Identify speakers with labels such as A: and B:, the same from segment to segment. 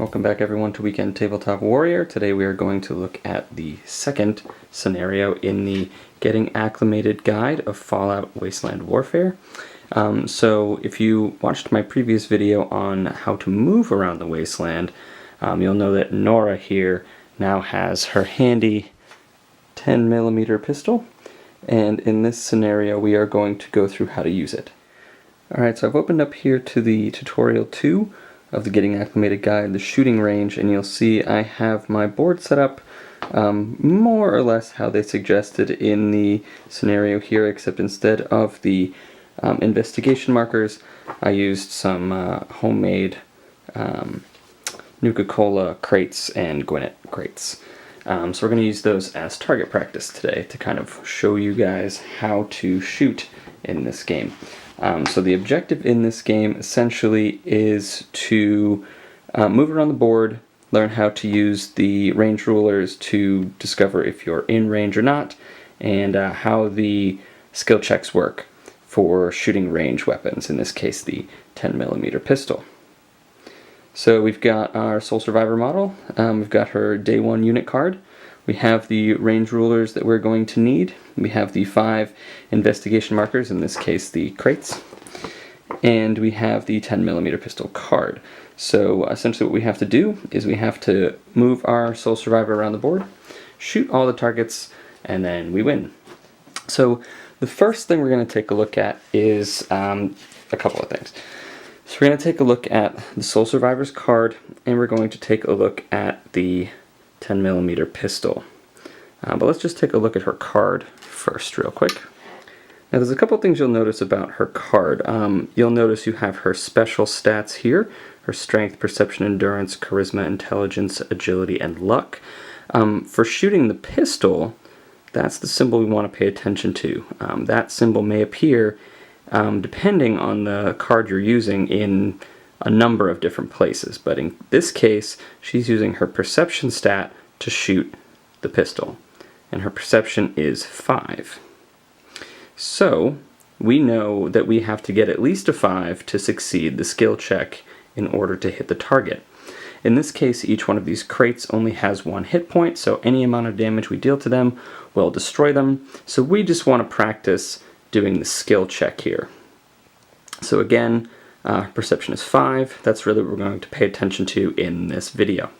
A: Welcome back everyone to Weekend Tabletop Warrior. Today we are going to look at the second scenario in the Getting Acclimated Guide of Fallout Wasteland Warfare. So if you watched my previous video on how to move around the wasteland, you'll know that Nora here now has her handy 10mm pistol, and in this scenario we are going to go through how to use it. Alright, so I've opened up here to the tutorial 2 of the Getting Acclimated Guide, the shooting range, and you'll see I have my board set up more or less how they suggested in the scenario here, except instead of the investigation markers, I used some homemade Nuka-Cola crates and Gwinnett crates. So we're going to use those as target practice today to kind of show you guys how to shoot in this game. So the objective in this game essentially is to move around the board, learn how to use the range rulers to discover if you're in range or not, and how the skill checks work for shooting range weapons, in this case the 10mm pistol. So we've got our Sole Survivor model, we've got her Day 1 unit card, we have the range rulers that we're going to need, we have the 5 investigation markers, in this case the crates, and we have the 10mm pistol card. So essentially what we have to do is we have to move our Sole Survivor around the board, shoot all the targets, and then we win. So the first thing we're going to take a look at is a couple of things. So we're going to take a look at the Sole Survivor's card, and we're going to take a look at the 10mm pistol. But let's just take a look at her card first real quick. Now there's a couple things you'll notice about her card. You'll notice you have her special stats here, her strength, perception, endurance, charisma, intelligence, agility, and luck. For shooting the pistol, that's the symbol we want to pay attention to. That symbol may appear, depending on the card you're using, in a number of different places, but in this case she's using her perception stat to shoot the pistol, and her perception is 5. So we know that we have to get at least a 5 to succeed the skill check in order to hit the target. In this case, each one of these crates only has 1 hit point, so any amount of damage we deal to them will destroy them. So we just want to practice doing the skill check here. So again, perception is 5. That's really what we're going to pay attention to in this video.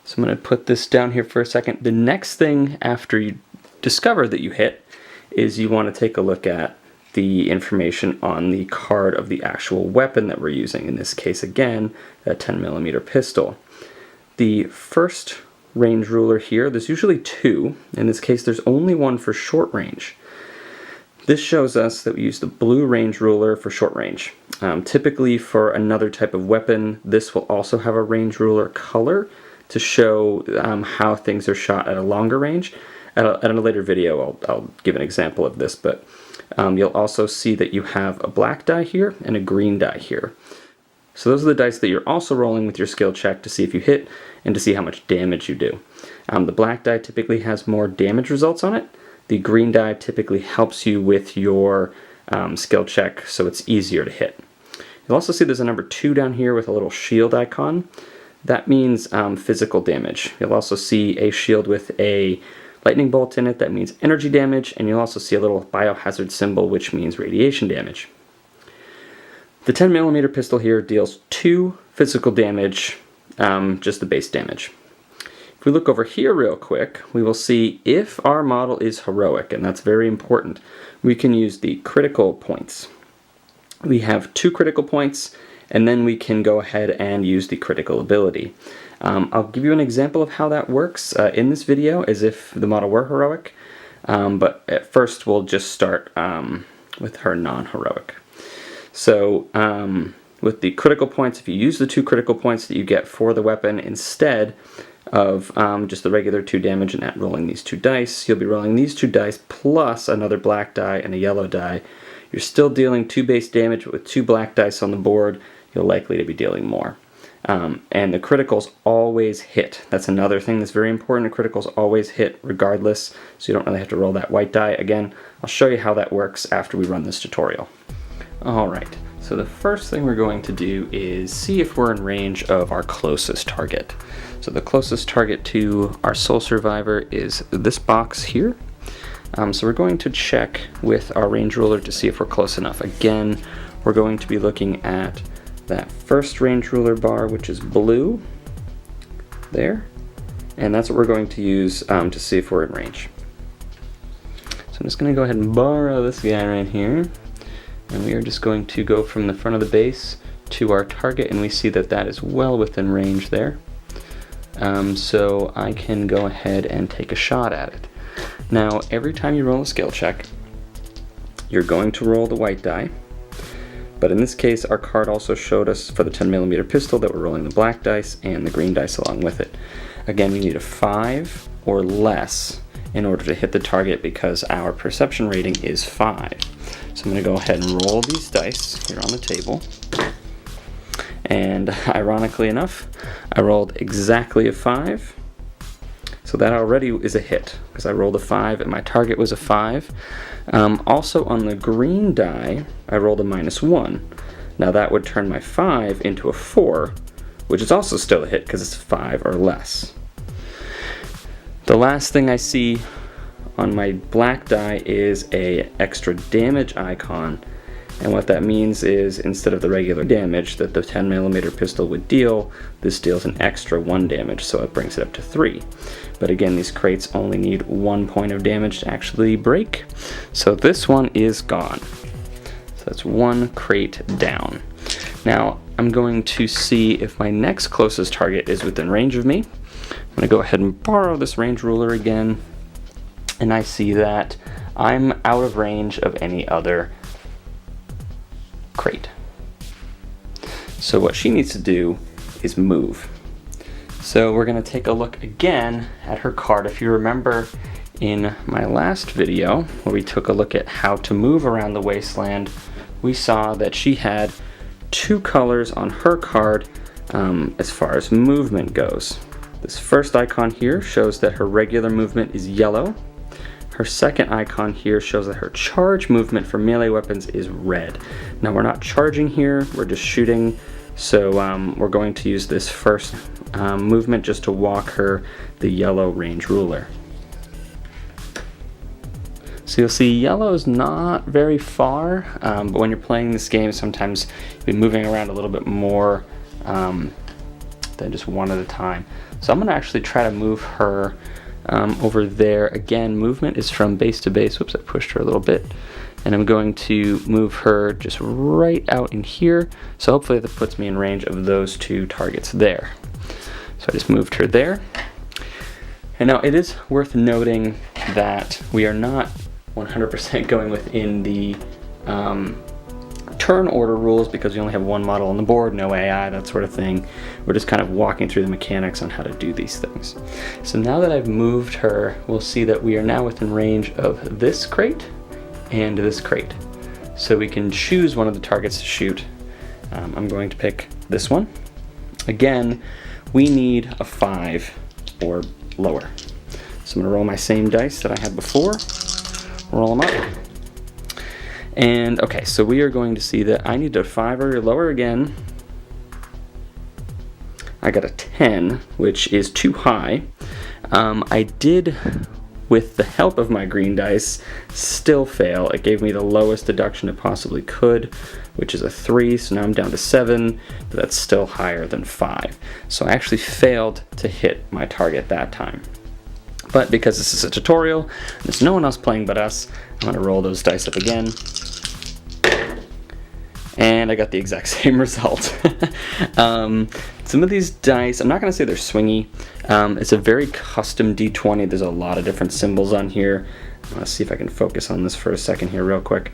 A: So I'm going to put this down here for a second. The next thing after you discover that you hit is you want to take a look at the information on the card of the actual weapon that we're using. In this case, again, that 10mm pistol. The first range ruler here, there's usually 2. In this case, there's only 1 for short range. This shows us that we use the blue range ruler for short range. Typically for another type of weapon, this will also have a range ruler color to show how things are shot at a longer range. At a later video I'll give an example of this, but you'll also see that you have a black die here and a green die here. So those are the dice that you're also rolling with your skill check to see if you hit and to see how much damage you do. The black die typically has more damage results on it. The green die typically helps you with your skill check, so it's easier to hit. You'll also see there's a number 2 down here with a little shield icon. That means physical damage. You'll also see a shield with a lightning bolt in it, that means energy damage, and you'll also see a little biohazard symbol, which means radiation damage. The 10mm pistol here deals 2 physical damage, just the base damage. If we look over here real quick, we will see if our model is heroic, and that's very important, we can use the critical points. We have 2 critical points, and then we can go ahead and use the critical ability. I'll give you an example of how that works in this video as if the model were heroic, but at first we'll just start with her non-heroic. So with the critical points, if you use the 2 critical points that you get for the weapon instead of just the regular 2 damage and rolling these 2 dice, you'll be rolling these 2 dice plus another black die and a yellow die. You're still dealing 2 base damage, but with 2 black dice on the board, you're likely to be dealing more. And the criticals always hit. That's another thing that's very important. The criticals always hit regardless, so you don't really have to roll that white die. Again, I'll show you how that works after we run this tutorial. Alright, so So the first thing we're going to do is see if we're in range of our closest target. So the closest target to our Soul Survivor is this box here. So we're going to check with our range ruler to see if we're close enough. Again, we're going to be looking at that first range ruler bar, which is blue, there. And that's what we're going to use to see if we're in range. So I'm just going to go ahead and borrow this guy right here. And we are just going to go from the front of the base to our target, and we see that that is well within range there. So I can go ahead and take a shot at it. Now, every time you roll a skill check, you're going to roll the white die. But in this case, our card also showed us for the 10mm pistol that we're rolling the black dice and the green dice along with it. Again, we need a 5 or less in order to hit the target because our perception rating is 5. So I'm going to go ahead and roll these dice here on the table. And ironically enough, I rolled exactly a 5. So that already is a hit because I rolled a 5 and my target was a 5. Also on the green die, I rolled a -1. Now that would turn my 5 into a 4, which is also still a hit because it's 5 or less. The last thing I see on my black die is a extra damage icon. And what that means is instead of the regular damage that the 10mm pistol would deal, this deals an extra 1 damage, so it brings it up to 3. But again, these crates only need 1 point of damage to actually break. So this one is gone. So that's 1 crate down. Now I'm going to see if my next closest target is within range of me. I'm going to go ahead and borrow this range ruler again. And I see that I'm out of range of any other crate. So what she needs to do is move. So we're going to take a look again at her card. If you remember in my last video where we took a look at how to move around the wasteland, we saw that she had 2 colors on her card as far as movement goes. This first icon here shows that her regular movement is yellow. Her second icon here shows that her charge movement for melee weapons is red. Now we're not charging here, we're just shooting, so we're going to use this first movement just to walk her the yellow range ruler. So you'll see yellow is not very far, but when you're playing this game sometimes you'll be moving around a little bit more than just one at a time. So I'm going to actually try to move her over there. Again, movement is from base to base. Whoops, I pushed her a little bit. And I'm going to move her just right out in here. So hopefully that puts me in range of those 2 targets there. So I just moved her there. And now it is worth noting that we are not 100% going within the turn order rules because we only have 1 model on the board, no AI, that sort of thing. We're just kind of walking through the mechanics on how to do these things. So now that I've moved her, we'll see that we are now within range of this crate and this crate. So we can choose one of the targets to shoot. I'm going to pick this one. Again, we need a 5 or lower. So I'm going to roll my same dice that I had before, roll them up. And okay, so we are going to see that I need a 5 or lower again. I got a 10, which is too high. I did, with the help of my green dice, still fail. It gave me the lowest deduction it possibly could, which is a 3, so now I'm down to 7, but that's still higher than 5. So I actually failed to hit my target that time. But because this is a tutorial, and there's no one else playing but us, I'm going to roll those dice up again. And I got the exact same result. Some of these dice, I'm not going to say they're swingy. It's a very custom D20. There's a lot of different symbols on here. Let's see if I can focus on this for a second here real quick.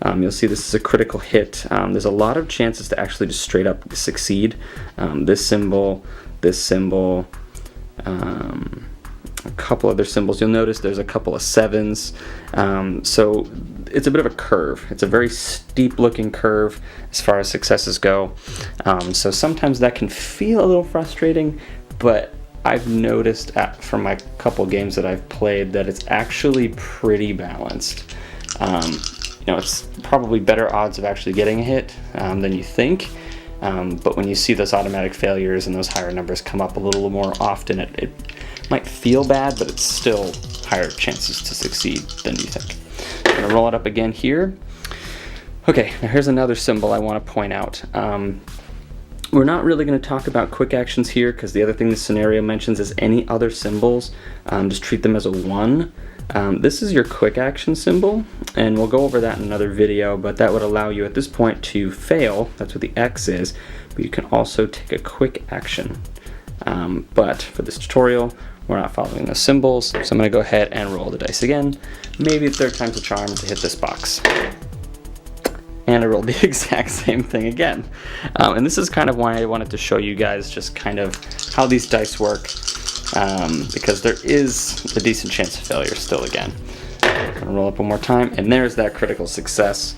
A: You'll see this is a critical hit. There's a lot of chances to actually just straight up succeed. This symbol, a couple other symbols. You'll notice there's a couple of 7s. So it's a bit of a curve. It's a very steep looking curve as far as successes go. So sometimes that can feel a little frustrating, but I've noticed from my couple games that I've played that it's actually pretty balanced. it's probably better odds of actually getting a hit than you think. But when you see those automatic failures and those higher numbers come up a little more often, it might feel bad, but it's still higher chances to succeed than you think. I'm going to roll it up again here. Okay, now here's another symbol I want to point out. We're not really going to talk about quick actions here, because the other thing this scenario mentions is any other symbols, just treat them as a 1. This is your quick action symbol, and we'll go over that in another video, but that would allow you at this point to fail. That's what the X is, but you can also take a quick action. But for this tutorial, we're not following the symbols, so I'm going to go ahead and roll the dice again. Maybe third time's a charm to hit this box. And I rolled the exact same thing again. And this is kind of why I wanted to show you guys just kind of how these dice work, because there is a decent chance of failure still again. I'm gonna roll up one more time, and there's that critical success.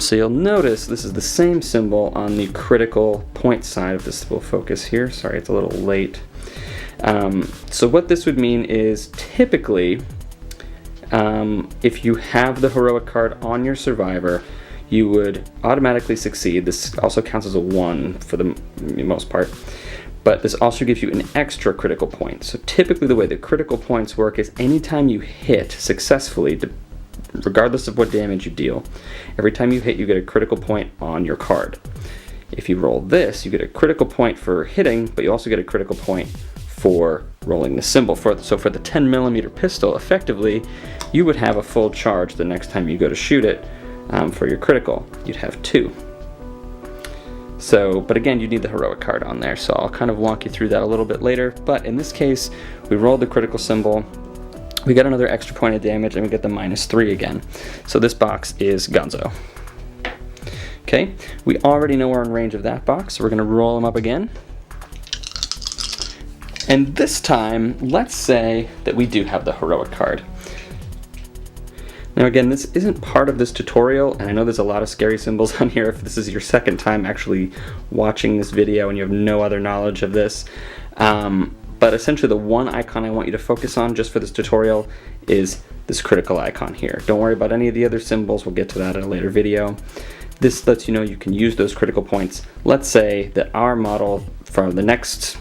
A: So you'll notice this is the same symbol on the critical point side of this. We'll focus here. Sorry, it's a little late. So what this would mean is typically, if you have the heroic card on your survivor, you would automatically succeed. This also counts as a 1 for the most part, but this also gives you an extra critical point. So typically the way the critical points work is anytime you hit successfully, regardless of what damage you deal, every time you hit you get a critical point on your card. If you roll this, you get a critical point for hitting, but you also get a critical point for rolling the symbol. So for the 10mm pistol, effectively, you would have a full charge the next time you go to shoot it. For your critical, you'd have 2. So, but again, you need the heroic card on there, so I'll kind of walk you through that a little bit later. But in this case, we rolled the critical symbol, we got another extra point of damage, and we get the -3 again. So this box is Gonzo. Okay, we already know we're in range of that box, so we're going to roll them up again. And this time, let's say that we do have the heroic card. Now again, this isn't part of this tutorial, and I know there's a lot of scary symbols on here if this is your second time actually watching this video and you have no other knowledge of this. But essentially the one icon I want you to focus on just for this tutorial is this critical icon here. Don't worry about any of the other symbols, we'll get to that in a later video. This lets you know you can use those critical points. Let's say that our model for the next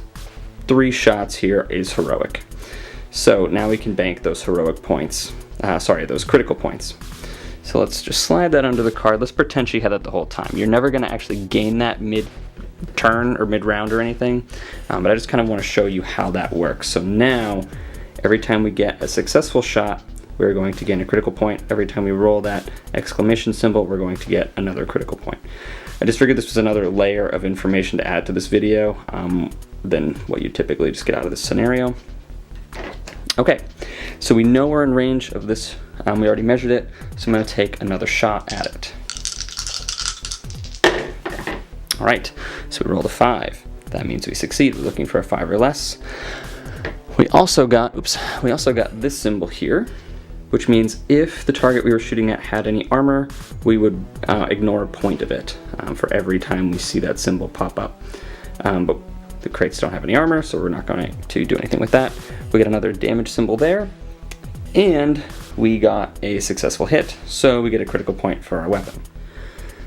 A: 3 shots here is heroic. So now we can bank those heroic points. Those critical points. So let's just slide that under the card. Let's pretend she had that the whole time. You're never going to actually gain that mid-turn or mid-round or anything, but I just kind of want to show you how that works. So now, every time we get a successful shot, we're going to gain a critical point. Every time we roll that exclamation symbol, we're going to get another critical point. I just figured this was another layer of information to add to this video than what you typically just get out of this scenario. Okay, so we know we're in range of this. We already measured it, so I'm going to take another shot at it. All right, so we rolled a 5. That means we succeed. We're looking for a 5 or less. We also got this symbol here, which means if the target we were shooting at had any armor, we would ignore a point of it for every time we see that symbol pop up. But the crates don't have any armor, so we're not going to do anything with that. We get another damage symbol there, and we got a successful hit, so we get a critical point for our weapon.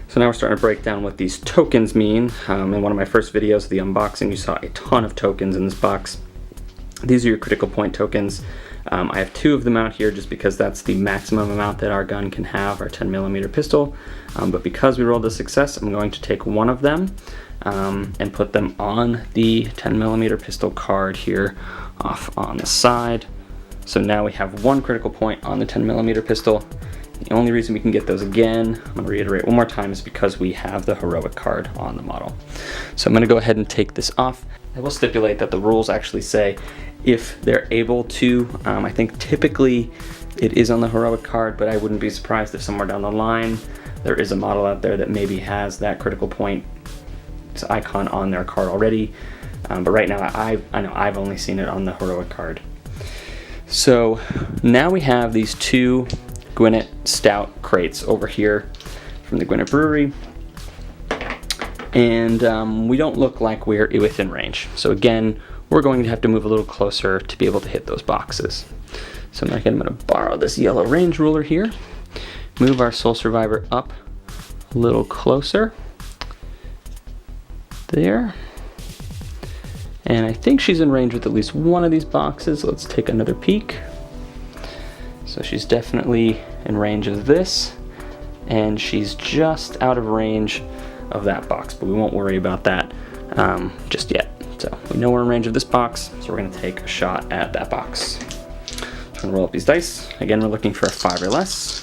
A: So now we're starting to break down what these tokens mean. In one of my first videos of the unboxing, you saw a ton of tokens in this box. These are your critical point tokens. I have 2 of them out here just because that's the maximum amount that our gun can have, our 10mm pistol. But because we rolled a success, I'm going to take one of them and put them on the 10mm pistol card here off on the side. So now we have 1 critical point on the 10mm pistol. The only reason we can get those again, I'm going to reiterate one more time, is because we have the heroic card on the model. So I'm going to go ahead and take this off. I will stipulate that the rules actually say if they're able to. I think typically it is on the heroic card, but I wouldn't be surprised if somewhere down the line there is a model out there that maybe has that critical point icon on their card already. But right now I know I've only seen it on the heroic card. So now we have these 2 Gwinnett Stout crates over here from the Gwinnett Brewery, and we don't look like we're within range. So again, we're going to have to move a little closer to be able to hit those boxes. So I'm going to borrow this yellow range ruler here, move our Soul Survivor up a little closer. There. And I think she's in range with at least one of these boxes. Let's take another peek. So she's definitely in range of this, and she's just out of range of that box, but we won't worry about that just yet. So we know we're in range of this box, so we're gonna take a shot at that box. I'm gonna roll up these dice. Again, we're looking for a 5 or less.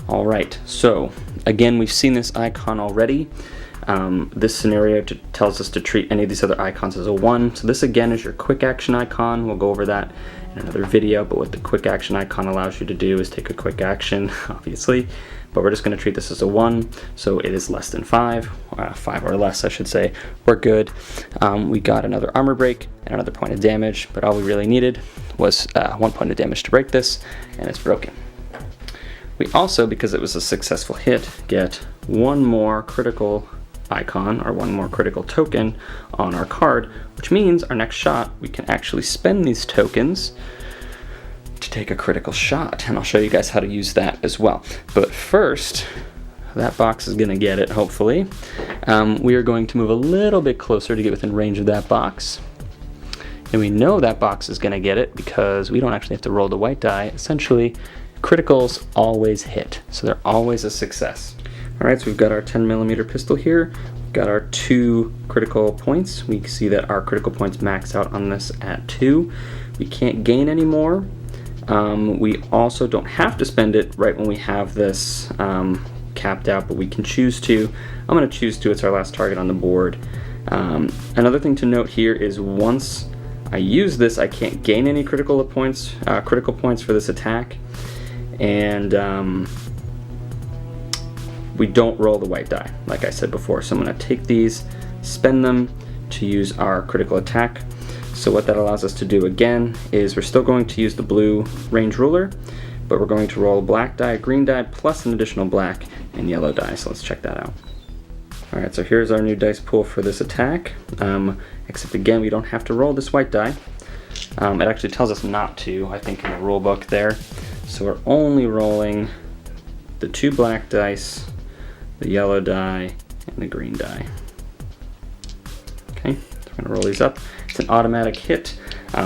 A: All right, so again, we've seen this icon already. This scenario tells us to treat any of these other icons as a 1. So this again is your quick action icon. We'll go over that in another video, but what the quick action icon allows you to do is take a quick action, obviously, but we're just going to treat this as a 1, so it is less than 5, 5 or less I should say. We're good. We got another armor break and another point of damage, but all we really needed was 1 point of damage to break this, and it's broken. We also, because it was a successful hit, get 1 more critical icon or 1 more critical token on our card, which means our next shot we can actually spend these tokens to take a critical shot, and I'll show you guys how to use that as well. But first, that box is going to get it, hopefully. We are going to move a little bit closer to get within range of that box, and we know that box is going to get it because we don't actually have to roll the white die. Essentially, criticals always hit, so they're always a success. Alright, so we've got our 10mm pistol here. We've got our 2 critical points. We see that our critical points max out on this at 2. We can't gain any more. We also don't have to spend it right when we have this capped out, but we can choose to. I'm going to choose to. It's our last target on the board. Another thing to note here is once I use this, I can't gain any critical points for this attack, and we don't roll the white die, like I said before. So I'm going to take these, spend them to use our critical attack. So what that allows us to do again is we're still going to use the blue range ruler, but we're going to roll a black die, a green die, plus an additional black and yellow die. So let's check that out. Alright, so here's our new dice pool for this attack, except again, we don't have to roll this white die. It actually tells us not to, I think, in the rule book there. So we're only rolling the 2 black dice, the yellow die, and the green die. Okay, so we're gonna roll these up. It's an automatic hit,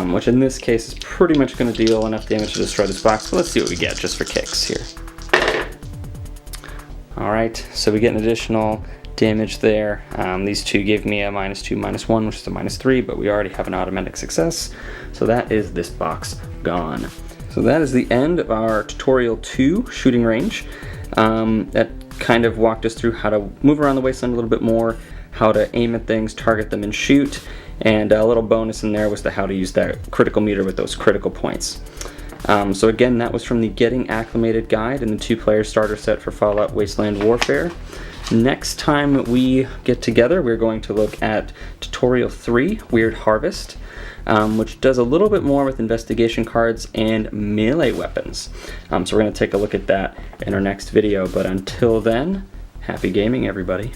A: which in this case is pretty much gonna deal enough damage to destroy this box. So let's see what we get just for kicks here. All right, so we get an additional damage there. These 2 gave me a -2, -1, which is a -3, but we already have an automatic success. So that is this box gone. So that is the end of our tutorial 2 shooting range. That kind of walked us through how to move around the wasteland a little bit more, how to aim at things, target them, and shoot. And a little bonus in there was how to use that critical meter with those critical points. So again, that was from the Getting Acclimated guide and the 2-player starter set for Fallout Wasteland Warfare. Next time we get together, we're going to look at tutorial 3, Weird Harvest, which does a little bit more with investigation cards and melee weapons. So we're going to take a look at that in our next video, but until then, happy gaming, everybody.